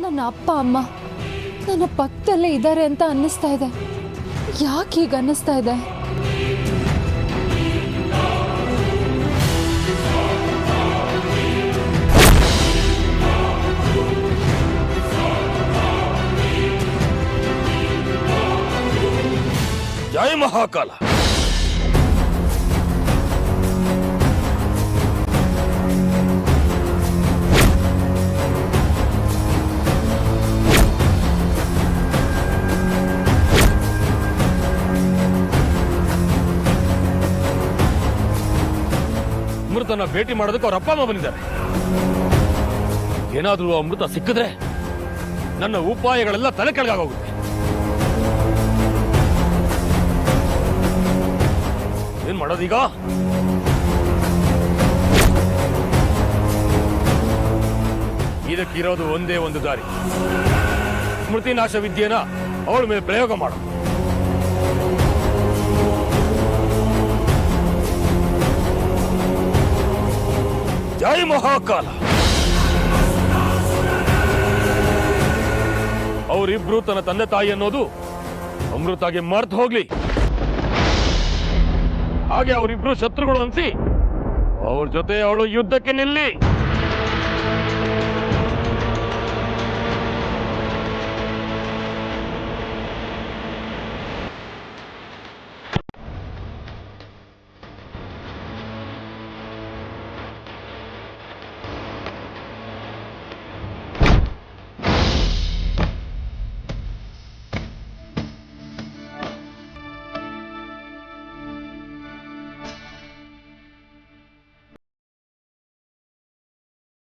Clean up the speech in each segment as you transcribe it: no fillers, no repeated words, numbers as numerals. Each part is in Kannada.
ನನ್ನ ಅಪ್ಪ ಅಮ್ಮ ನನ್ನ ಪಕ್ಕದಲ್ಲೇ ಇದ್ದಾರೆ ಅಂತ ಅನ್ನಿಸ್ತಾ ಇದೆ. ಯಾಕೆ ಹೀಗೆ ಅನ್ನಿಸ್ತಾ ಇದೆ? ಜೈ ಮಹಾಕಾಲ. ಅಮೃತನ ಭೇಟಿ ಮಾಡೋದಕ್ಕೆ ಅವ್ರ ಅಪ್ಪ ಅಮ್ಮ ಬಂದಿದ್ದಾರೆ. ಏನಾದ್ರೂ ಅಮೃತ ಸಿಕ್ಕಿದ್ರೆ ನನ್ನ ಉಪಾಯಗಳೆಲ್ಲ ತಲೆ ಕೆಳಗಾಗೋಗುತ್ತೆ. ಏನ್ ಮಾಡೋದೀಗ? ಇದಕ್ಕಿರೋದು ಒಂದೇ ಒಂದು ದಾರಿ. ಸ್ಮೃತಿನಾಶ ವಿದ್ಯೆನ ಅವಳ ಮೇಲೆ ಪ್ರಯೋಗ ಮಾಡು. ಜೈ ಮಹಾಕಾಲ. ಅವರಿಬ್ರು ತನ್ನ ತಂದೆ ತಾಯಿ ಅನ್ನೋದು ಅಮೃತಾಗೆ ಮರ್ತು ಹೋಗ್ಲಿ. ಹಾಗೆ ಅವರಿಬ್ರು ಶತ್ರುಗಳು ಅನ್ಸಿ ಅವ್ರ ಜೊತೆ ಅವಳು ಯುದ್ಧಕ್ಕೆ ನಿಲ್ಲಿ.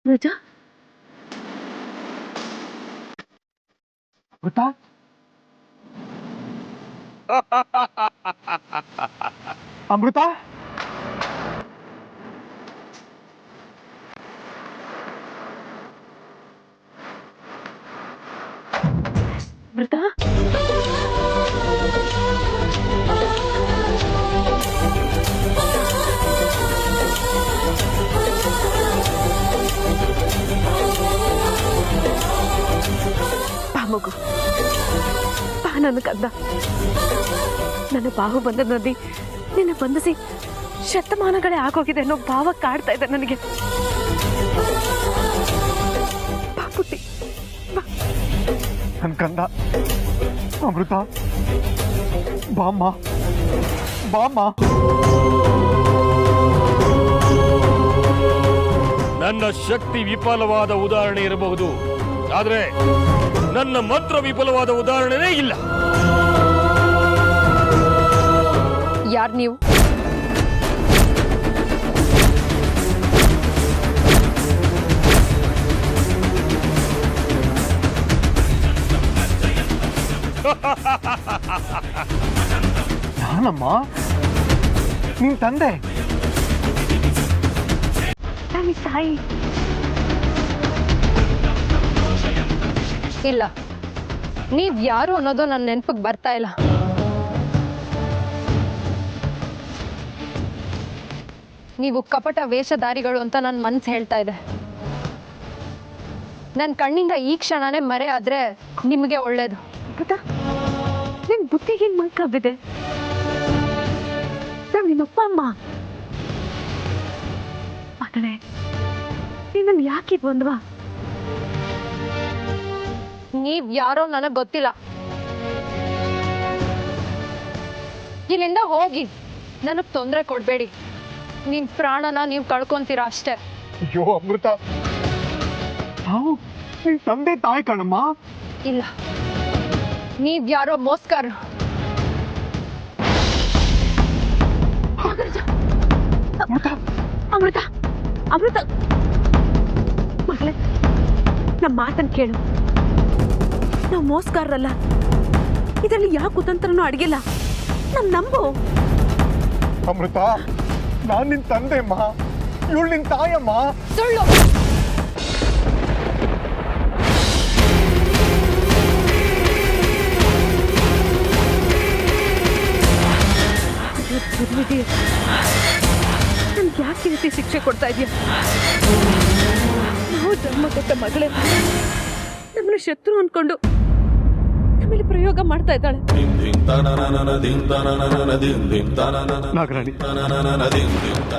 ರಾಜ, ಗೊತ್ತಾ? ಅಮೃತ, ಅಮೃತ, ಮಗು ಬಾ, ನನ್ನ ಕಂದ. ನನ್ನ ಬಾಹು ಬಂದ ನದಿ ನಿನ್ನ ಬಂಧಿಸಿ ಶತಮಾನಗಳೇ ಆಗೋಗಿದೆ ಅನ್ನೋ ಭಾವ ಕಾಡ್ತಾ ಇದೆ ನನಗೆ. ಬಾ ಪುಟ್ಟಿ, ಬಾ. ನನ್ನ ಕಂದ ಅಮೃತ, ಬಾಮ್ಮ ಬಾಮ್ಮ. ನನ್ನ ಶಕ್ತಿ ವಿಫಲವಾದ ಉದಾಹರಣೆ ಇರಬಹುದು, ಆದ್ರೆ ನನ್ನ ಮಂತ್ರ ವಿಫಲವಾದ ಉದಾಹರಣೆನೇ ಇಲ್ಲ. ಯಾರು ನೀವು? ನಾನಮ್ಮ, ನಿನ್ ತಂದೆ. ನನ್ನ ತಾಯಿ. ಇಲ್ಲ, ನೀವ್ ಯಾರು ಅನ್ನೋದು ನನ್ನ ನೆನಪಿಗೆ ಬರ್ತಾ ಇಲ್ಲ. ನೀವು ಕಪಟ ವೇಷಧಾರಿಗಳು ಅಂತ ನನ್ನ ಮನಸ್ಸು ಹೇಳ್ತಾ ಇದೆ. ನನ್ನ ಕಣ್ಣಿಂದ ಈ ಕ್ಷಣನೇ ಮರೆ ಆದ್ರೆ ನಿಮಗೆ ಒಳ್ಳೇದು. ನಿನ್ ಬುದ್ಧಿಗೆ ಮಂಕಾಬಿದೆ. ನಾವ್ ನಿನ್ನಪ್ಪ ಅಮ್ಮ. ಮಗಳೇ, ನೀನನ್ನು ಯಾಕೆ ಬಂದ್ವಾ? ನೀವ್ ಯಾರೋ ನನಗ್ ಗೊತ್ತಿಲ್ಲ. ಇಲ್ಲಿಂದ ಹೋಗಿ, ನನಗ್ ತೊಂದರೆ ಕೊಡ್ಬೇಡಿ. ನಿನ್ ಪ್ರಾಣನ ನೀವು ಕಳ್ಕೊಂತೀರಾ ಅಷ್ಟೇ. ಅಯ್ಯೋ ಅಮೃತ, ನಾವು ನಿನ್ ತಂದೆ ತಾಯಿ ಕಣಮ್ಮ. ಇಲ್ಲ, ನೀವ್ ಯಾರೋ ಮೋಸ್ಕರ್. ಅಮೃತ, ಅಮೃತ, ಅಮೃತ, ಮಗಳೇ, ನಮ್ಮ ಮಾತನ್ನು ಕೇಳು. ನಾವು ಮೋಸಗಾರರಲ್ಲ. ಇದರಲ್ಲಿ ಯಾವ ಕುತಂತ್ರನೂ ಅಡಗಿಲ್ಲ. ನಂಬು. ಅಮೃತ, ನಾನ್ ನಿನ್ ತಂದೆ ಅಮ್ಮ, ಇವಳು ನಿನ್ ತಾಯಮ್ಮ. ಸುಳ್ಳು. ನನ್ಗೆ ಯಾಕೆ ರೀತಿ ಶಿಕ್ಷೆ ಕೊಡ್ತಾ ಇದೀಯ? ನಾವು ಜನ್ಮ ಕೊಟ್ಟ ಮಗಳೇ, ನಮ್ಮ ಅವಳು ಶತ್ರು ಅನ್ಕೊಂಡು ಆಮೇಲೆ ಪ್ರಯೋಗ ಮಾಡ್ತಾ ಇದ್ದಾಳೆ. ನಾಗರಾಣಿ,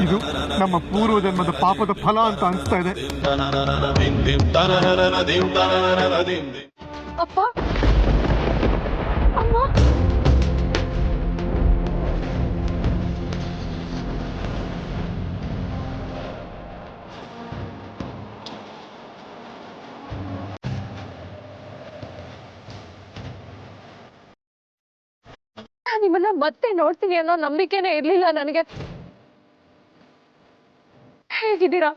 ಇದು ನಮ್ಮ ಪೂರ್ವ ಜನ್ಮದ ಪಾಪದ ಫಲ ಅಂತ ಅನಿಸ್ತಾ ಇದೆ. ಅಪ್ಪ, ಅಮ್ಮ, ನಿಮ್ಮನ್ನ ಮತ್ತೆ ನೋಡ್ತೀನಿ ಅನ್ನೋ ನಂಬಿಕೆನೇ ಇರ್ಲಿಲ್ಲ ನನಗೆ. ಹೇಗಿದ್ದೀರಾ?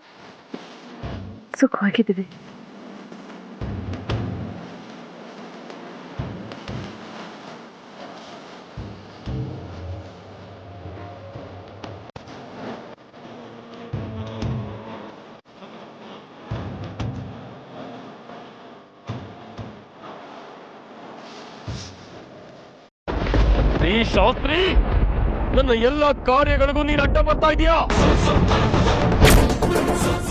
ಸುಖವಾಗಿದ್ದೀವಿ. ಈ ಶಾಸ್ತ್ರಿ, ನನ್ನ ಎಲ್ಲ ಕಾರ್ಯಗಳಿಗೂ ನೀನು ಅಡ್ಡ ಬರ್ತಾ ಇದೀಯಾ?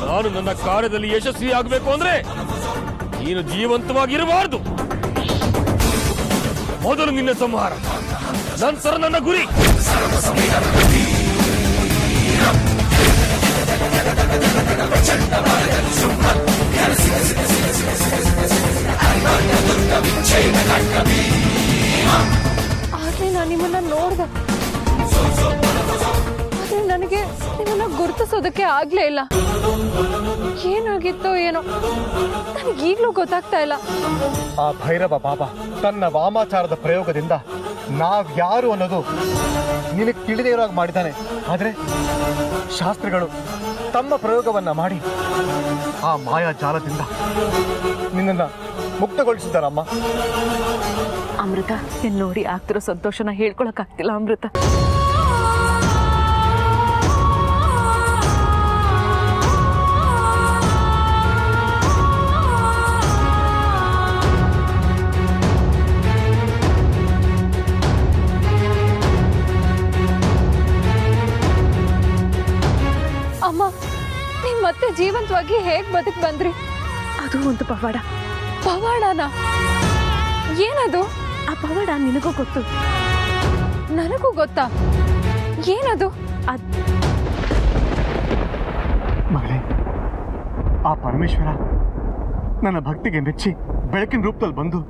ನಾನು ನನ್ನ ಕಾರ್ಯದಲ್ಲಿ ಯಶಸ್ವಿ ಆಗಬೇಕು ಅಂದ್ರೆ ನೀನು ಜೀವಂತವಾಗಿರಬಾರ್ದು. ಮೊದಲು ನಿನ್ನ ಸಂಹಾರ, ನಂತರ ನನ್ನ ಗುರಿ. ಆಗ್ಲೇ ನಾನು ನಿಮ್ಮನ್ನ ನೋಡ್ದೆ, ಆದ್ರೆ ನನಗೆ ನಿಮ್ಮನ್ನ ಗುರುತಿಸೋದಕ್ಕೆ ಆಗ್ಲೇ ಇಲ್ಲ. ಏನಾಗಿತ್ತೋ ಏನೋ ನನಗೀಗ್ಲೂ ಗೊತ್ತಾಗ್ತಾ ಇಲ್ಲ. ಆ ಭೈರವ ಬಾಬಾ ತನ್ನ ವಾಮಾಚಾರದ ಪ್ರಯೋಗದಿಂದ ನಾವ್ಯಾರು ಅನ್ನೋದು ನಿನಗೆ ತಿಳಿದೇ ಇರೋ ಹಾಗೆ ಮಾಡಿದ್ದಾನೆ. ಆದ್ರೆ ಶಾಸ್ತ್ರಿಗಳು ತಮ್ಮ ಪ್ರಯೋಗವನ್ನ ಮಾಡಿ ಆ ಮಾಯಾ ಜಾಲದಿಂದ ನಿನ್ನನ್ನ ಮುಕ್ತಗೊಳಿಸಿದ್ದಾರಮ್ಮ. ಅಮೃತ, ನಿನ್ನ ನೋಡಿ ಆಗ್ತಿರೋ ಸಂತೋಷನ ಹೇಳ್ಕೊಳಕ್ ಆಗ್ತಿಲ್ಲ ಅಮೃತ. ಅಮ್ಮ, ನೀವ್ ಮತ್ತೆ ಜೀವಂತವಾಗಿ ಹೇಗ್ ಬದುಕ್ ಬಂದ್ರಿ? ಅದು ಒಂದು ಪವಾಡ. ಪವಾಡನ? ಏನದು? ಆ ಪವಾಡ ನಿನಗೂ ಗೊತ್ತು, ನನಗೂ ಗೊತ್ತಾ? ಏನದು? ಮಗಳೇ, ಆ ಪರಮೇಶ್ವರ ನನ್ನ ಭಕ್ತಿಗೆ ಮೆಚ್ಚಿ ಬೆಳಕಿನ ರೂಪದಲ್ಲಿ ಬಂದು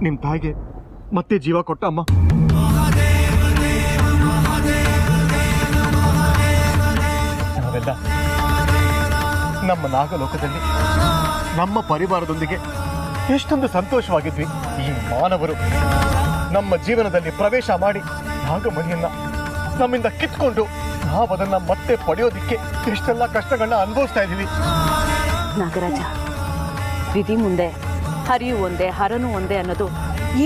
ನಿಮ್ ತಾಯಿಗೆ ಮತ್ತೆ ಜೀವ ಕೊಟ್ಟ ಅಮ್ಮ. ನಾವೆಲ್ಲ ನಮ್ಮ ನಾಗಲೋಕದಲ್ಲಿ ನಮ್ಮ ಪರಿವಾರದೊಂದಿಗೆ ಎಷ್ಟೊಂದು ಸಂತೋಷವಾಗಿದ್ವಿ. ಈ ಮಾನವರು ನಮ್ಮ ಜೀವನದಲ್ಲಿ ಪ್ರವೇಶ ಮಾಡಿ ನಾಗಮಣಿಯನ್ನ ನಮ್ಮಿಂದ ಕಿತ್ಕೊಂಡು ನಾವದನ್ನ ಮತ್ತೆ ಪಡೆಯೋದಿಕ್ಕೆ ಎಷ್ಟೆಲ್ಲ ಕಷ್ಟಗಳನ್ನ ಅನುಭವಿಸ್ತಾ ಇದ್ದೀವಿ. ನಾಗರಾಜ, ವಿಧಿ ಮುಂದೆ ಹರಿಯು ಒಂದೇ ಹರನು ಒಂದೇ ಅನ್ನೋದು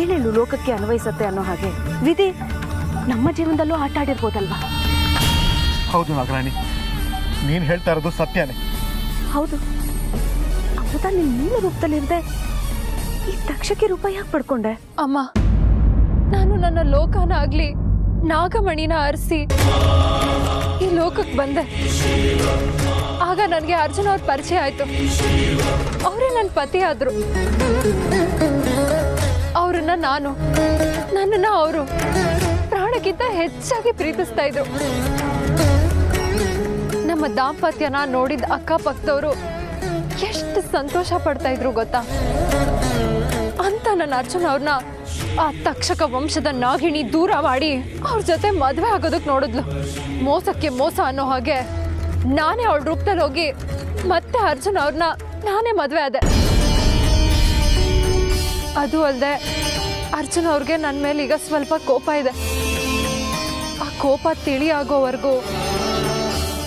ಏಳೇಳು ಲೋಕಕ್ಕೆ ಅನ್ವಯಿಸತ್ತೆ ಅನ್ನೋ ಹಾಗೆ ವಿಧಿ ನಮ್ಮ ಜೀವನದಲ್ಲೂ ಆಟ ಆಡಿರ್ಬೋದಲ್ವಾ? ಹೌದು ನಾಗರಾಣಿ, ನೀನ್ ಹೇಳ್ತಾ ಇರೋದು ಸತ್ಯನೇ. ಹೌದು. ಅಮೃತ, ನಿನ್ ಮೂಲ ರೂಪದಲ್ಲಿರದೆ ಈ ತಕ್ಷಕಿ ರೂಪ ಯಾಕೆ ಪಡ್ಕೊಂಡೆ? ಅಮ್ಮ, ನಾನು ನನ್ನ ಲೋಕನ ಆಗ್ಲಿ ನಾಗಮಣಿನ ಅರಸಿ ಈ ಲೋಕಕ್ಕೆ ಬಂದೆ. ಆಗ ನನಗೆ ಅರ್ಜುನ್ ಅವ್ರ ಪರಿಚಯ ಆಯ್ತು. ಅವರೇ ನನ್ನ ಪತಿ ಆದ್ರು. ಅವ್ರನ್ನ ನಾನು, ನನ್ನನ್ನ ಅವರು ಪ್ರಾಣಕ್ಕಿಂತ ಹೆಚ್ಚಾಗಿ ಪ್ರೀತಿಸ್ತಾ ಇದ್ರು. ನಮ್ಮ ದಾಂಪತ್ಯನ ನೋಡಿದ ಅಕ್ಕಪಕ್ಕದವರು ಎಷ್ಟು ಸಂತೋಷ ಪಡ್ತಾ ಇದ್ರು ಗೊತ್ತಾ? ಅಂತ ನನ್ನ ಅರ್ಜುನ್ ಅವ್ರನ್ನ ಆ ತಕ್ಷಕ ವಂಶದ ನಾಗಿಣಿ ದೂರ ಮಾಡಿ ಅವ್ರ ಜೊತೆ ಮದ್ವೆ ಆಗೋದಕ್ಕೆ ನೋಡಿದ್ಲು. ಮೋಸಕ್ಕೆ ಮೋಸ ಅನ್ನೋ ಹಾಗೆ ನಾನೇ ಅವಳ ರೂಪದಲ್ಲಿ ಹೋಗಿ ಮತ್ತೆ ಅರ್ಜುನ್ ಅವ್ರನ್ನ ನಾನೇ ಮದ್ವೆ ಆದೆ. ಅದು ಅಲ್ಲದೆ ಅರ್ಜುನ್ ಅವ್ರಿಗೆ ನನ್ನ ಮೇಲೆ ಈಗ ಸ್ವಲ್ಪ ಕೋಪ ಇದೆ. ಆ ಕೋಪ ತಿಳಿ ಆಗೋವರೆಗೂ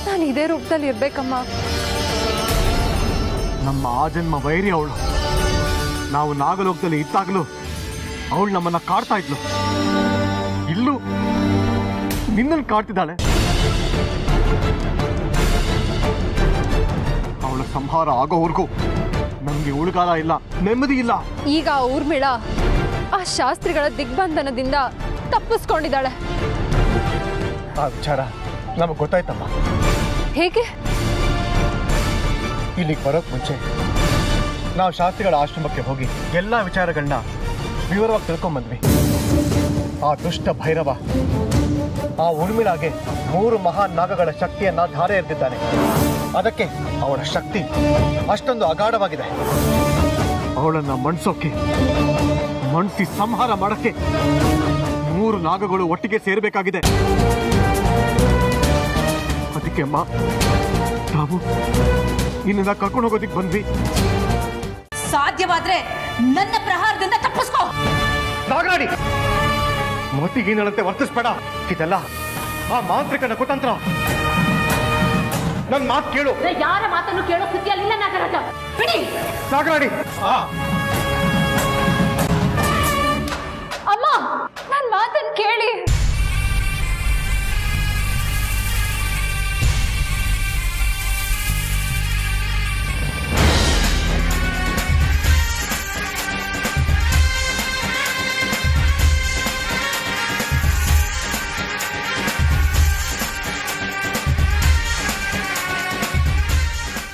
ನಾನು ಇದೇ ರೂಪದಲ್ಲಿ ಇರ್ಬೇಕಮ್ಮ. ನಮ್ಮ ಆ ಜನ್ಮ ವೈರಿ ಅವಳು. ನಾವು ನಾಗಲೋಕದಲ್ಲಿ ಇತ್ತಾಗಲೂ ಅವಳು ನಮ್ಮನ್ನ ಕಾಡ್ತಾ ಇದ್ಲು. ಇಲ್ಲೂ ನಿನ್ನನ್ನು ಕಾಡ್ತಿದ್ದಾಳೆ. ಅವಳ ಸಂಹಾರ ಆಗೋವರೆಗೂ ನಮ್ಗೆ ಉಳುಗಾಲ ಇಲ್ಲ, ನೆಮ್ಮದಿ ಇಲ್ಲ. ಈಗ ಊರ್ಮಿಳ ಆ ಶಾಸ್ತ್ರಿಗಳ ದಿಗ್ಬಂಧನದಿಂದ ತಪ್ಪಿಸ್ಕೊಂಡಿದ್ದಾಳೆ. ಆ ವಿಚಾರ ನಮಗ್ ಗೊತ್ತಾಯ್ತಮ್ಮ. ಹೇಗೆ? ಇಲ್ಲಿಗೆ ಬರೋಕ್ ಮುಂಚೆ ನಾವು ಶಾಸ್ತ್ರಿಗಳ ಆಶ್ರಮಕ್ಕೆ ಹೋಗಿ ಎಲ್ಲ ವಿಚಾರಗಳನ್ನ ವಿವರವಾಗಿ ತಿಳ್ಕೊಂಡ್ಬಂದ್ವಿ. ಆ ದುಷ್ಟ ಭೈರವ ಆ ಉರ್ಮಿಳಾಗೆ 3 ಮಹಾನ್ ನಾಗಗಳ ಶಕ್ತಿಯನ್ನ ಧಾರೆ ಎರೆದಿದ್ದಾನೆ. ಅದಕ್ಕೆ ಅವಳ ಶಕ್ತಿ ಅಷ್ಟೊಂದು ಅಗಾಢವಾಗಿದೆ. ಅವಳನ್ನ ಮಣಿಸೋಕೆ, ಮಣಿಸಿ ಸಂಹಾರ ಮಾಡಕ್ಕೆ 3 ನಾಗಗಳು ಒಟ್ಟಿಗೆ ಸೇರಬೇಕಾಗಿದೆ. ಅದಕ್ಕೆ ಅಮ್ಮ ನಾವು ನಿನ್ನ ಕರ್ಕೊಂಡು ಹೋಗೋದಿಕ್ ಬಂದ್ವಿ. ಸಾಧ್ಯವಾದ್ರೆ ನನ್ನ ಪ್ರಹಾರದಿಂದ ತಪ್ಪಿಸ್ಕೋ. ನಾಗರಾಣಿ, ಮತಿಗೀನಂತೆ ವರ್ತಿಸ್ಬೇಡ. ಇದೆಲ್ಲ ಆ ಮಾಂತ್ರಿಕನ ಕುತಂತ್ರ. ನನ್ನ ಮಾತು ಕೇಳು. ಯಾರ ಮಾತನ್ನು ಕೇಳೋ ಸ್ಥಿತಿಯಲ್ಲಿಲ್ಲ ನಾಗರಾಜ. ಬಿಡಿ ನಾಗರಾಣಿ. ಅಮ್ಮ, ನನ್ನ ಮಾತನ್ನು ಕೇಳಿ.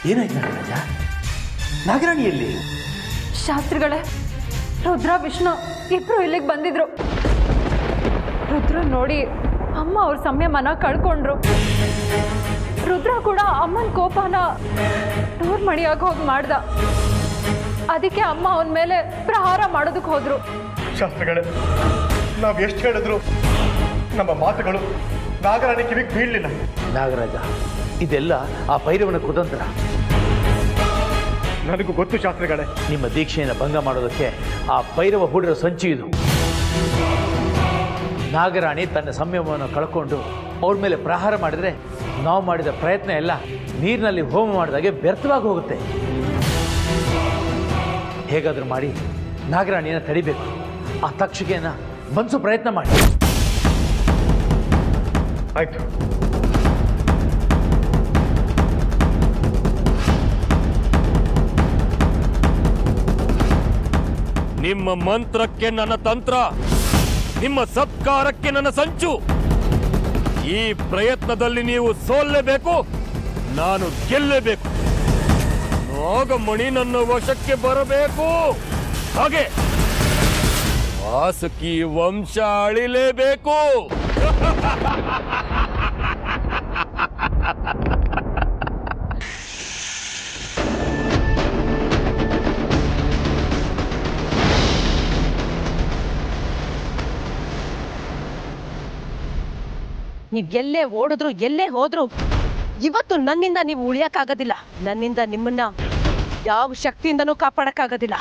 ಏನಾಯ್ತು ನಾಗರಾಜ? ನಾಗರಾಣಿಯಲ್ಲಿ? ಶಾಸ್ತ್ರಿಗಳೇ, ರುದ್ರ ವಿಷ್ಣು ಇಬ್ರು ಇಲ್ಲಿಗೆ ಬಂದಿದ್ರು. ರುದ್ರ ನೋಡಿ ಅಮ್ಮ ಅವ್ರ ಸಂಯಮನ ಕಳ್ಕೊಂಡ್ರು. ರುದ್ರ ಕೂಡ ಅಮ್ಮನ ಕೋಪನ ದೂರ ಮಣಿಯಾಗಿ ಹೋಗಿ ಮಾಡ್ದ. ಅದಕ್ಕೆ ಅಮ್ಮ ಅವನ ಮೇಲೆ ಪ್ರಹಾರ ಮಾಡೋದಕ್ಕೆ ಹೋದ್ರು. ಶಾಸ್ತ್ರಿಗಳೇ, ನಾವು ಎಷ್ಟು ಹೇಳಿದ್ರು ನಮ್ಮ ಮಾತುಗಳು ನಾಗರಾಣಿ ಕಿವಿಗೆ ಬೀಳಲಿಲ್ಲ. ನಾಗರಾಜ, ಇದೆಲ್ಲ ಆ ಭೈರವನ ಕುತಂತ್ರ. ನನಗೂ ಗೊತ್ತು ಶಾಸ್ತ್ರಿಗಳೇ. ನಿಮ್ಮ ದೀಕ್ಷೆಯನ್ನು ಭಂಗ ಮಾಡೋದಕ್ಕೆ ಆ ಭೈರವ ಹೂಡಿರೋ ಸಂಚು ಇದು. ನಾಗರಾಣಿ ತನ್ನ ಸಂಯಮವನ್ನು ಕಳ್ಕೊಂಡು ಅವ್ರ ಮೇಲೆ ಪ್ರಹಾರ ಮಾಡಿದ್ರೆ ನಾವು ಮಾಡಿದ ಪ್ರಯತ್ನ ಎಲ್ಲ ನೀರಿನಲ್ಲಿ ಹೋಮ ಮಾಡಿದಾಗೆ ವ್ಯರ್ಥವಾಗಿ ಹೋಗುತ್ತೆ. ಹೇಗಾದರೂ ಮಾಡಿ ನಾಗರಾಣಿಯನ್ನು ತಡಿಬೇಕು. ಆ ತಕ್ಷಕೆಯನ್ನು ಮನಸ್ಸು ಪ್ರಯತ್ನ ಮಾಡಿ. ಆಯ್ತು. ನಿಮ್ಮ ಮಂತ್ರಕ್ಕೆ ನನ್ನ ತಂತ್ರ, ನಿಮ್ಮ ಸತ್ಕಾರಕ್ಕೆ ನನ್ನ ಸಂಚು. ಈ ಪ್ರಯತ್ನದಲ್ಲಿ ನೀವು ಸೋಲ್ಲೇಬೇಕು, ನಾನು ಗೆಲ್ಲೇಬೇಕು. ನಾಗಮಣಿ ನನ್ನ ವಶಕ್ಕೆ ಬರಬೇಕು. ಹಾಗೆ ವಾಸುಕಿ ವಂಶ ಅಳಿಲೇಬೇಕು. ನೀವ್ ಎಲ್ಲೇ ಓಡಿದ್ರು ಎಲ್ಲೇ ಹೋದ್ರು ಇವತ್ತು ನನ್ನಿಂದ ನೀವು ಉಳಿಯಕ್ಕಾಗೋದಿಲ್ಲ. ನನ್ನಿಂದ ನಿಮ್ಮನ್ನ ಯಾವ ಶಕ್ತಿಯಿಂದನೂ ಕಾಪಾಡಕ್ಕಾಗೋದಿಲ್ಲ.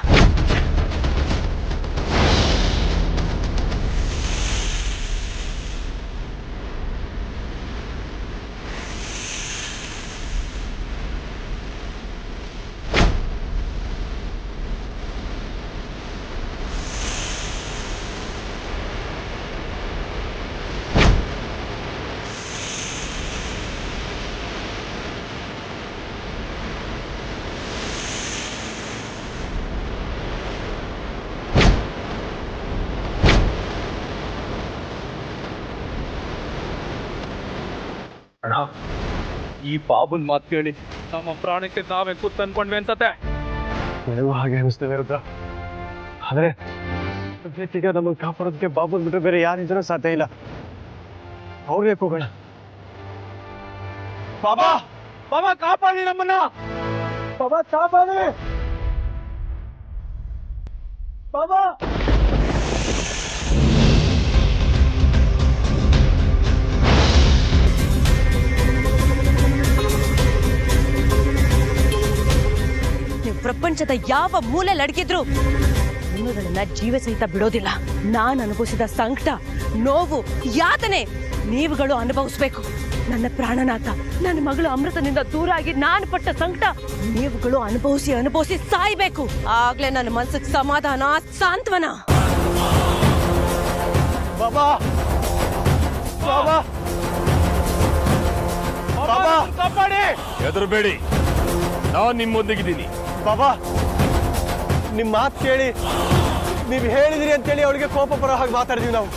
ಈ ಬಾಬುನ್ ಮಾತು ಕೇಳಿ ನಮ್ಮ ಪ್ರಾಣಕ್ಕೆ ನಾವೇ ಕೂತ್ ಅನ್ಕೊಂಡ್ವಿ ಅನ್ಸತ್ತೆ. ನನಗೂ ಹಾಗೆ ಅನಿಸ್ತೇವೆ ರುದ್ರ. ಆದರೆ ಈಗ ನಮಗೆ ಕಾಪಾಡೋದಕ್ಕೆ ಬಾಬುನ್ ಬಿಟ್ಟರೆ ಬೇರೆ ಯಾರಿಂದನೂ ಸಾಧ್ಯ ಇಲ್ಲ. ಅವ್ರಿಗೆ ಹೋಗೋಣ. ಬಾಬಾ, ಬಾಬಾ ಕಾಪಾಡಿ ನಮ್ಮನ್ನ. ಬಾಬಾ ಕಾಪಾಡಿ. ಬಾಬಾ. ಪ್ರಪಂಚದ ಯಾವ ಮೂಲೆ ಅಡಗಿದ್ರು ನಿಮ್ಮಗಳನ್ನ ಜೀವ ಸಹಿತ ಬಿಡೋದಿಲ್ಲ. ನಾನು ಅನುಭವಿಸಿದ ಸಂಕಟ, ನೋವು, ಯಾತನೆ ನೀವುಗಳು ಅನುಭವಿಸ್ಬೇಕು. ನನ್ನ ಪ್ರಾಣನಾಥ, ನನ್ನ ಮಗಳು ಅಮೃತನಿಂದ ದೂರ ಆಗಿ ನಾನು ಪಟ್ಟ ಸಂಕಟ ನೀವುಗಳು ಅನುಭವಿಸಿ ಸಾಯ್ಬೇಕು. ಆಗ್ಲೇ ನನ್ನ ಮನಸ್ಸಿಗೆ ಸಮಾಧಾನ, ಸಾಂತ್ವನ. ಬಾಬಾ, ಬಾಬಾ, ಬಾಬಾ ಕಾಪಾಡಿ. ಹೆದರಬೇಡಿ, ನಾನು ನಿಮ್ಮೊಂದಿಗಿದ್ದೀನಿ. ಬಾಬಾ, ನಿಮ್ಮ ಮಾತು ಕೇಳಿ ನೀವು ಹೇಳಿದ್ರಿ ಅಂತೇಳಿ ಅವಳಿಗೆ ಕೋಪ ಬರೋ ಹಾಗೆ ಮಾತಾಡಿದ್ವಿ ನಾವು.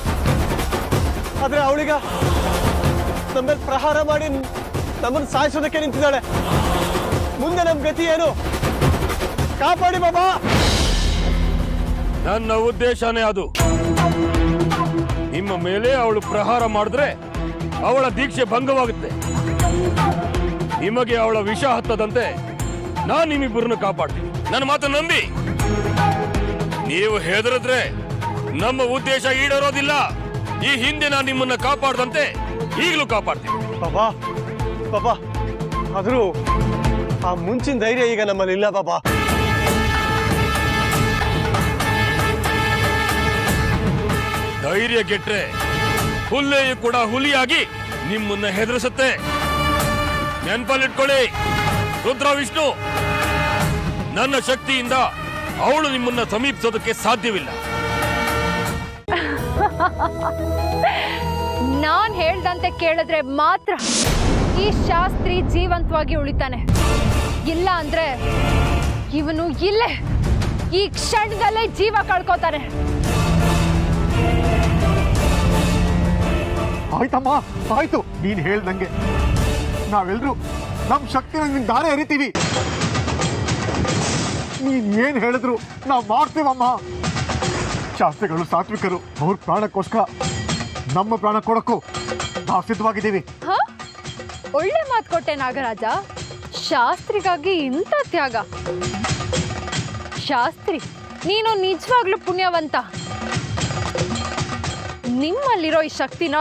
ಆದ್ರೆ ಅವಳಿಗ ನಮ್ಮಲ್ಲಿ ಪ್ರಹಾರ ಮಾಡಿ ನಮ್ಮನ್ನು ಸಾಯಿಸೋದಕ್ಕೆ ನಿಂತಿದ್ದಾಳೆ. ಮುಂದೆ ನಮ್ಮ ಗತಿ ಏನು ಕಾಪಾಡಿ ಬಾಬಾ. ನನ್ನ ಉದ್ದೇಶನೇ ಅದು. ನಿಮ್ಮ ಮೇಲೆ ಅವಳು ಪ್ರಹಾರ ಮಾಡಿದ್ರೆ ಅವಳ ದೀಕ್ಷೆ ಭಂಗವಾಗುತ್ತೆ. ನಿಮಗೆ ಅವಳ ವಿಷ ಹತ್ತದಂತೆ ನಾನು ನಿಮ್ಮಿಬ್ಬರನ್ನು ಕಾಪಾಡ್ತೀನಿ. ನನ್ನ ಮಾತನ್ನು ನಂಬಿ. ನೀವು ಹೆದರಿದ್ರೆ ನಮ್ಮ ಉದ್ದೇಶ ಈಡೇರೋದಿಲ್ಲ. ಈ ಹಿಂದೆ ನಾನು ನಿಮ್ಮನ್ನ ಕಾಪಾಡ್ದಂತೆ ಈಗಲೂ ಕಾಪಾಡ್ತೀನಿ. ಬಾಬಾ ಬಾಬಾ, ಆದ್ರೂ ಆ ಮುಂಚಿನ ಧೈರ್ಯ ಈಗ ನಮ್ಮಲ್ಲಿ ಇಲ್ಲ ಬಾಬಾ. ಧೈರ್ಯ ಗೆಟ್ರೆ ಹುಲ್ಲೆಯು ಕೂಡ ಹುಲಿಯಾಗಿ ನಿಮ್ಮನ್ನ ಹೆದರಿಸುತ್ತೆ. ನೆನಪಲ್ಲಿಟ್ಕೊಳ್ಳಿ, ರುದ್ರ ವಿಷ್ಣು, ನನ್ನ ಶಕ್ತಿಯಿಂದ ಅವಳು ನಿಮ್ಮನ್ನ ಸಮೀಪಿಸೋದಕ್ಕೆ ಸಾಧ್ಯವಿಲ್ಲ. ನಾನ್ ಹೇಳ್ದಂತೆ ಕೇಳಿದ್ರೆ ಮಾತ್ರ ಈ ಶಾಸ್ತ್ರಿ ಜೀವಂತವಾಗಿ ಉಳಿತಾನೆ. ಇಲ್ಲ ಅಂದ್ರೆ ಇವನು ಇಲ್ಲೇ ಈ ಕ್ಷಣದಲ್ಲೇ ಜೀವ ಕಳ್ಕೋತಾನೆ. ಆಯ್ತಮ್ಮ, ಆಯ್ತು. ನೀನ್ ಹೇಳ್ದಂಗೆ ನಾವೆಲ್ಲರೂ ನಮ್ ಶಕ್ತಿನ ನಿನ್ ದಾರಿ ಎರಿತೀವಿ. ನೀನ್ ಏನ್ ಹೇಳಿದ್ರು ನಾವ್ ಮಾಡ್ತೀವಮ್ಮ. ಶಾಸ್ತ್ರಿಗಳು ಸಾತ್ವಿಕರು. ಅವ್ರ ಪ್ರಾಣಕ್ಕೋಸ್ಕರ ನಮ್ಮ ಪ್ರಾಣ ಕೊಡಕ್ಕೂ ನಾವು ಸಿದ್ಧವಾಗಿದ್ದೀವಿ. ಹ? ಒಳ್ಳೆ ಮಾತು ಕೊಟ್ಟೆ ನಾಗರಾಜ. ಶಾಸ್ತ್ರಿಗಾಗಿ ಇಂಥ ತ್ಯಾಗ. ಶಾಸ್ತ್ರಿ, ನೀನು ನಿಜವಾಗ್ಲೂ ಪುಣ್ಯವಂತ. ನಿಮ್ಮಲ್ಲಿರೋ ಈ ಶಕ್ತಿನ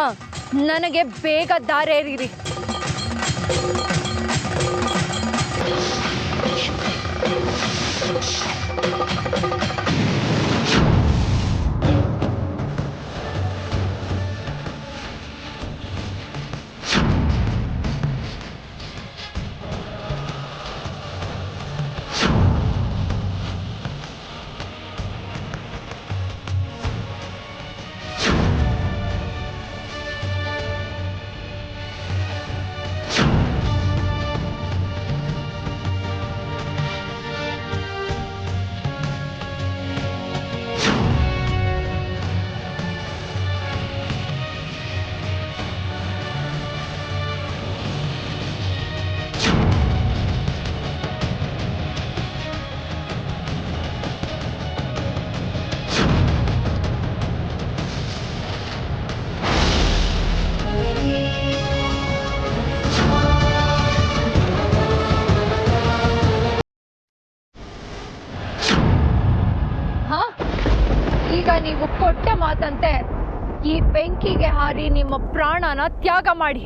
ನನಗೆ ಬೇಗ ದಾರೇರಿರಿ. ಈಗ ನೀವು ಕೊಟ್ಟ ಮಾತಂತೆ ಈ ಬೆಂಕಿಗೆ ಹಾರಿ ನಿಮ್ಮ ಪ್ರಾಣನ ತ್ಯಾಗ ಮಾಡಿ.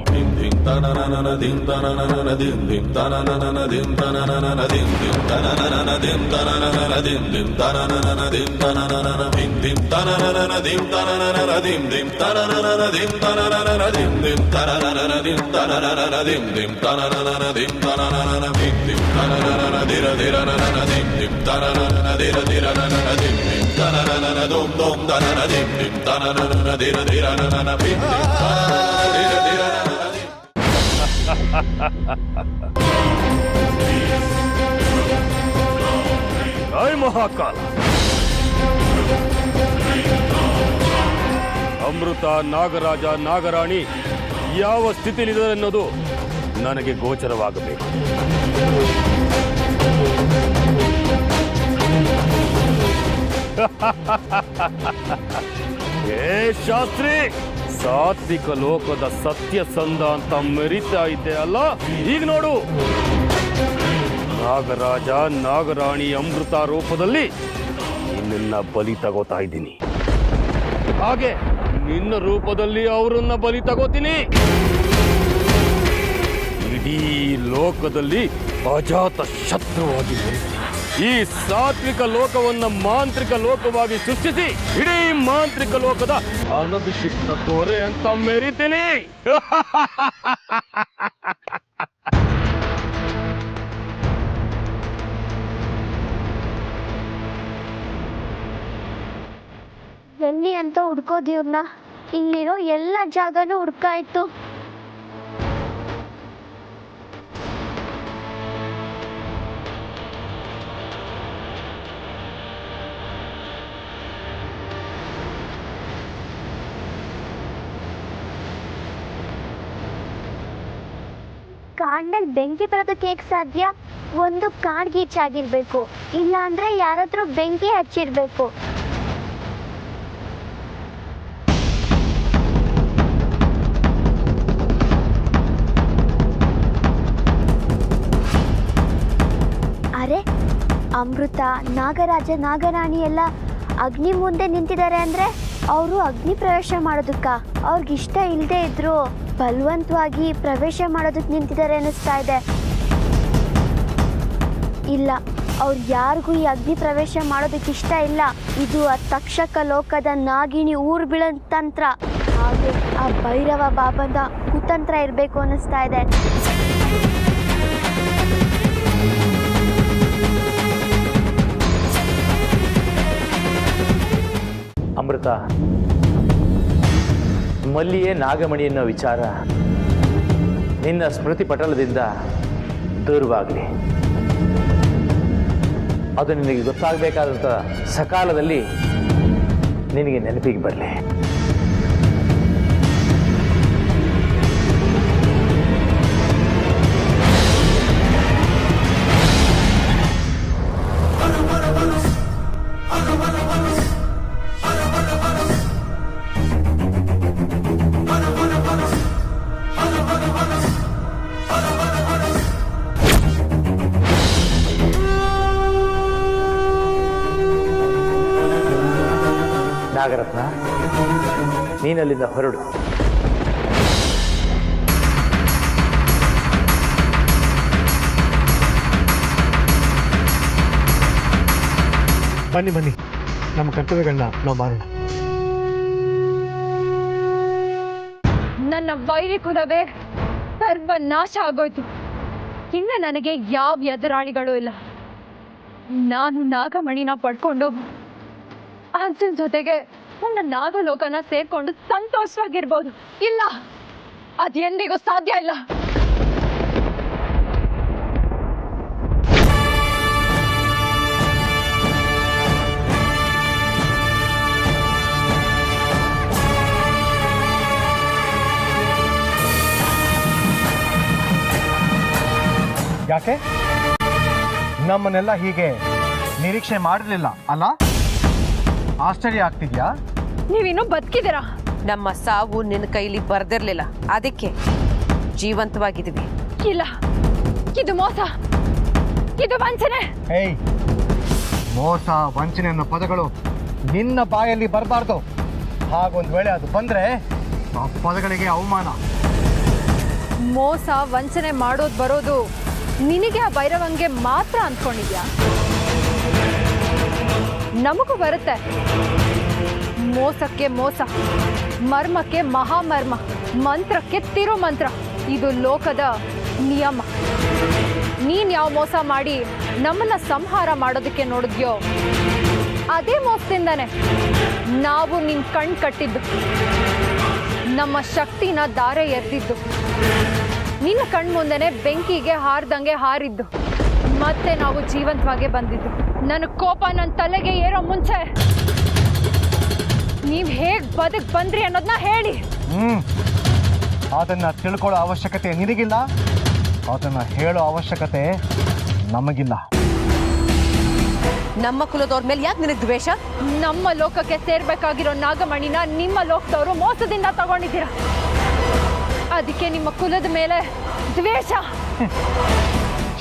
ಜೈ ಮಹಾಕಾಲ. ಅಮೃತ, ನಾಗರಾಜ, ನಾಗರಾಣಿ ಯಾವ ಸ್ಥಿತಿಲಿದ್ದಾರೆ ಅನ್ನೋದು ನನಗೆ ಗೋಚರವಾಗಬೇಕು. ಏ ಶಾಸ್ತ್ರಿ, ಸಾತ್ವಿಕ ಲೋಕದ ಸತ್ಯಸಂಧ ಅಂತ ಮೆರಿತಾ ಇದ್ದೆ ಅಲ್ಲ, ಈಗ ನೋಡು ನಾಗರಾಜ, ನಾಗರಾಣಿ ಅಮೃತ ರೂಪದಲ್ಲಿ ನಿನ್ನ ಬಲಿ ತಗೋತಾ ಇದ್ದೀನಿ. ಹಾಗೆ ನಿನ್ನ ರೂಪದಲ್ಲಿ ಅವರನ್ನ ಬಲಿ ತಗೋತೀನಿ. ಇಡೀ ಲೋಕದಲ್ಲಿ ಅಜಾತ ಶತ್ರುವಾಗಿ ಮೆರಿತೀನಿ. ಈ ಸಾತ್ವಿಕ ಲೋಕವನ್ನ ಮಾಂತ್ರಿಕ ಲೋಕವಾಗಿ ಸೃಷ್ಟಿಸಿ ಇಡೀ ಮಾಂತ್ರಿಕ ಲೋಕದ ಅನಭಿಷಿಕ್ತ ತೋರೆ ಅಂತ ಮೆರಿತೀನಿ. ಎಲ್ಲಿ ಅಂತ ಹುಡ್ಕೋದಿವ್ರನ್ನ, ಇಲ್ಲಿರೋ ಎಲ್ಲ ಜಾಗನೂ ಹುಡ್ಕಾಯ್ತು. ಕಾಂಡಲ್ಲಿ ಬೆಂಕಿ ಬರೋದಕ್ಕೆ ಹೇಗೆ ಸಾಧ್ಯ? ಒಂದು ಕಾಡ್ಗೀಚಾಗಿರ್ಬೇಕು, ಇಲ್ಲ ಅಂದ್ರೆ ಯಾರಾದ್ರೂ ಬೆಂಕಿ ಹಚ್ಚಿರ್ಬೇಕು. ಅರೆ, ಅಮೃತ, ನಾಗರಾಜ, ನಾಗರಾಣಿ ಎಲ್ಲ ಅಗ್ನಿ ಮುಂದೆ ನಿಂತಿದ್ದಾರೆ ಅಂದ್ರೆ ಅವರು ಅಗ್ನಿ ಪ್ರವೇಶ ಮಾಡೋದಕ್ಕ ಅವ್ರಿಗಿಷ್ಟ ಇಲ್ಲದೆ ಇದ್ರು ಬಲವಂತವಾಗಿ ಪ್ರವೇಶ ಮಾಡೋದಕ್ಕೆ ನಿಂತಿದ್ದಾರೆ ಅನ್ನಿಸ್ತಾ ಇದೆ. ಇಲ್ಲ, ಅವ್ರು ಯಾರಿಗೂ ಈ ಅಗ್ನಿ ಪ್ರವೇಶ ಮಾಡೋದಕ್ಕೆ ಇಷ್ಟ ಇಲ್ಲ. ಇದು ಆ ತಕ್ಷಕ ಲೋಕದ ನಾಗಿಣಿ ಊರು ಬೀಳೋ ತಂತ್ರ, ಹಾಗೆ ಆ ಭೈರವ ಬಾಬಂದ ಕುತಂತ್ರ ಇರಬೇಕು ಅನ್ನಿಸ್ತಾ ಇದೆ. ಅಮೃತ, ಮಲ್ಲಿಯೇ ನಾಗಮಣಿ ಅನ್ನೋ ವಿಚಾರ ನಿನ್ನ ಸ್ಮೃತಿ ಪಟಲದಿಂದ ದೂರವಾಗಲಿ. ಅದು ನಿನಗೆ ಗೊತ್ತಾಗಬೇಕಾದಂಥ ಸಕಾಲದಲ್ಲಿ ನಿನಗೆ ನೆನಪಿಗೆ ಬರಲಿ. ನಾಗರತ್ನ, ನೀನಲ್ಲಿಂದ ಹೊರಡು. ಬನ್ನಿ ಬನ್ನಿ, ನಮ್ಮ ಕರ್ತವ್ಯಗಳನ್ನ ನಾವು ಮಾಡೋಣ. ನನ್ನ ವೈರಿ ಕುಲವೇ ಸರ್ವನಾಶ ಆಗೋಯ್ತು. ಇನ್ನು ನನಗೆ ಯಾವ ಎದುರಾಳಿಗಳು ಇಲ್ಲ. ನಾನು ನಾಗಮಣಿನ ಪಡ್ಕೊಂಡು ಅರ್ಜುನ್ ಜೊತೆಗೆ ನನ್ನ ನಾಗಲೋಕನ ಸೇರ್ಕೊಂಡು ಸಂತೋಷವಾಗಿರ್ಬೋದು. ಇಲ್ಲ, ಅದೆಂದಿಗೂ ಸಾಧ್ಯ ಇಲ್ಲ. ಯಾಕೆ ನಮ್ಮನ್ನೆಲ್ಲ ಹೀಗೆ ನಿರೀಕ್ಷೆ ಮಾಡಿರ್ಲಿಲ್ಲ ಅಲ್ಲ? ಆಶ್ಚರ್ಯ ಆಗ್ತಿದ್ಯಾ? ನೀವಿನ್ನೂ ಬದುಕಿದ್ದೀರಾ? ನಮ್ಮ ಸಾವು ನಿನ್ನ ಕೈಲಿ ಬರ್ದಿರ್ಲಿಲ್ಲ, ಅದಕ್ಕೆ ಜೀವಂತವಾಗಿದ್ದೀವಿ. ಇಲ್ಲ, ಇದು ಮೋಸ, ಇದು ವಂಚನೆ. ಏಯ್, ಮೋಸ ವಂಚನೆ ಅನ್ನೋ ಪದಗಳು ನಿನ್ನ ಬಾಯಲ್ಲಿ ಬರಬಾರ್ದು. ಹಾಗೊಂದು ವೇಳೆ ಅದು ಬಂದ್ರೆ ಆ ಪದಗಳಿಗೆ ಅವಮಾನ. ಮೋಸ ವಂಚನೆ ಮಾಡೋದು ಬರೋದು ನಿನಗೆ ಆ ಭೈರವಂಗೆ ಮಾತ್ರ ಅಂದ್ಕೊಂಡಿದ್ಯಾ? ನಮಗೂ ಬರುತ್ತೆ. ಮೋಸಕ್ಕೆ ಮೋಸ, ಮರ್ಮಕ್ಕೆ ಮಹಾಮರ್ಮ, ಮಂತ್ರಕ್ಕೆ ತಿರುಮಂತ್ರ. ಇದು ಲೋಕದ ನಿಯಮ. ನೀನ್ ಯಾವ ಮೋಸ ಮಾಡಿ ನಮ್ಮನ್ನ ಸಂಹಾರ ಮಾಡೋದಕ್ಕೆ ನೋಡಿದ್ಯೋ ಅದೇ ಮೋಸದಿಂದಾನೆ ನಾವು ನಿನ್ ಕಣ್ ಕಟ್ಟಿದ್ದು, ನಮ್ಮ ಶಕ್ತಿನ ದಾರೆ ಎರೆದಿದ್ದು, ನಿನ್ನ ಕಣ್ಮುಂದೆನೆ ಬೆಂಕಿಗೆ ಹಾರ್ದಂಗೆ ಹಾರಿದ್ದು, ಮತ್ತೆ ನಾವು ಜೀವಂತವಾಗೇ ಬಂದಿದ್ದು. ನನ್ನ ಕೋಪ ನನ್ನ ತಲೆಗೆ ಏರೋ ಮುಂಚೆ ನೀವ್ ಹೇಗ್ ಬದುಕ್ ಬಂದ್ರಿ ಅನ್ನೋದನ್ನ ಹೇಳಿ. ಅದನ್ನ ತಿಳ್ಕೊಳ್ಳೋ ಅವಶ್ಯಕತೆ ನಿನಗಿಲ್ಲ, ಅದನ್ನ ಹೇಳೋ ಅವಶ್ಯಕತೆ ನಮಗಿಲ್ಲ. ನಮ್ಮ ಕುಲದವ್ರ ಮೇಲೆ ಯಾಕೆ ನಿನಗೆ ದ್ವೇಷ? ನಮ್ಮ ಲೋಕಕ್ಕೆ ಸೇರ್ಬೇಕಾಗಿರೋ ನಾಗಮಣಿನ ನಿಮ್ಮ ಲೋಕದವರು ಮೋಸದಿಂದ ತಗೊಂಡಿದ್ದೀರ. ಅದಕ್ಕೆ ನಿಮ್ಮ ಕುಲದ ಮೇಲೆ ದ್ವೇಷ.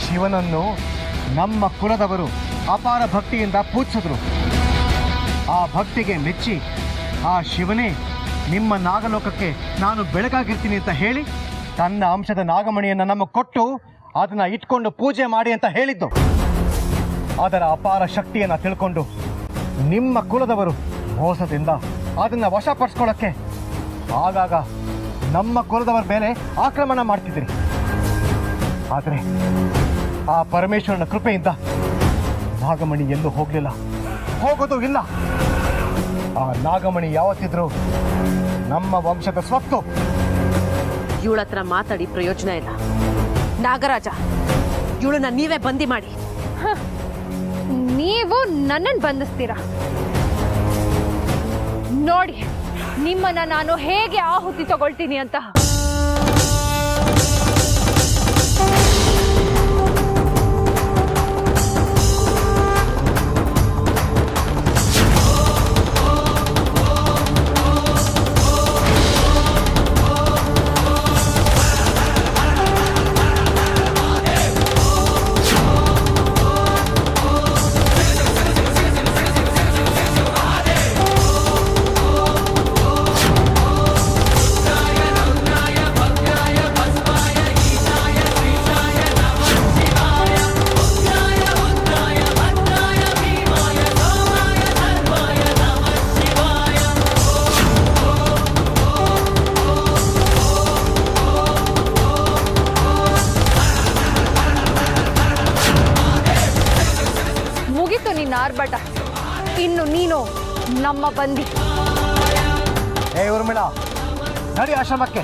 ಶಿವನನ್ನು ನಮ್ಮ ಕುಲದವರು ಅಪಾರ ಭಕ್ತಿಯಿಂದ ಪೂಜಿಸಿದ್ರು. ಆ ಭಕ್ತಿಗೆ ಮೆಚ್ಚಿ ಆ ಶಿವನೇ ನಿಮ್ಮ ನಾಗಲೋಕಕ್ಕೆ ನಾನು ಬೆಳಕಾಗಿರ್ತೀನಿ ಅಂತ ಹೇಳಿ ತನ್ನ ಅಂಶದ ನಾಗಮಣಿಯನ್ನು ನಮಗೆ ಕೊಟ್ಟು ಅದನ್ನು ಇಟ್ಕೊಂಡು ಪೂಜೆ ಮಾಡಿ ಅಂತ ಹೇಳಿದ್ದು. ಅದರ ಅಪಾರ ಶಕ್ತಿಯನ್ನು ತಿಳ್ಕೊಂಡು ನಿಮ್ಮ ಕುಲದವರು ಮೋಸದಿಂದ ಅದನ್ನು ವಶಪಡಿಸ್ಕೊಳ್ಳೋಕ್ಕೆ ಆಗಾಗ ನಮ್ಮ ಕುಲದವರ ಮೇಲೆ ಆಕ್ರಮಣ ಮಾಡ್ತಿದ್ರಿ. ಆದರೆ ಆ ಪರಮೇಶ್ವರನ ಕೃಪೆಯಿಂದ ನಾಗಮಣಿ ಎಲ್ಲೂ ಹೋಗಲಿಲ್ಲ, ಹೋಗೋದು ಇಲ್ಲ. ಆ ನಾಗಮಣಿ ಯಾವತ್ತಿದ್ರೂ ನಮ್ಮ ವಂಶದ ಸ್ವತ್ತು. ಇವಳ ಹತ್ರ ಮಾತಾಡಿ ಪ್ರಯೋಜನ ಇಲ್ಲ. ನಾಗರಾಜ, ಇವಳನ್ನ ನೀವೇ ಬಂದಿ ಮಾಡಿ. ನೀವು ನನ್ನನ್ನು ಬಂಧಿಸ್ತೀರಾ? ನೋಡಿ ನಿಮ್ಮನ್ನ ನಾನು ಹೇಗೆ ಆಹುತಿ ತಗೊಳ್ತೀನಿ ಅಂತ. ನೀನು ನಮ್ಮ ಬಂದಿ. ಏ ಊರ್ಮಿಳ, ನಡಿ ಆಶ್ರಮಕ್ಕೆ.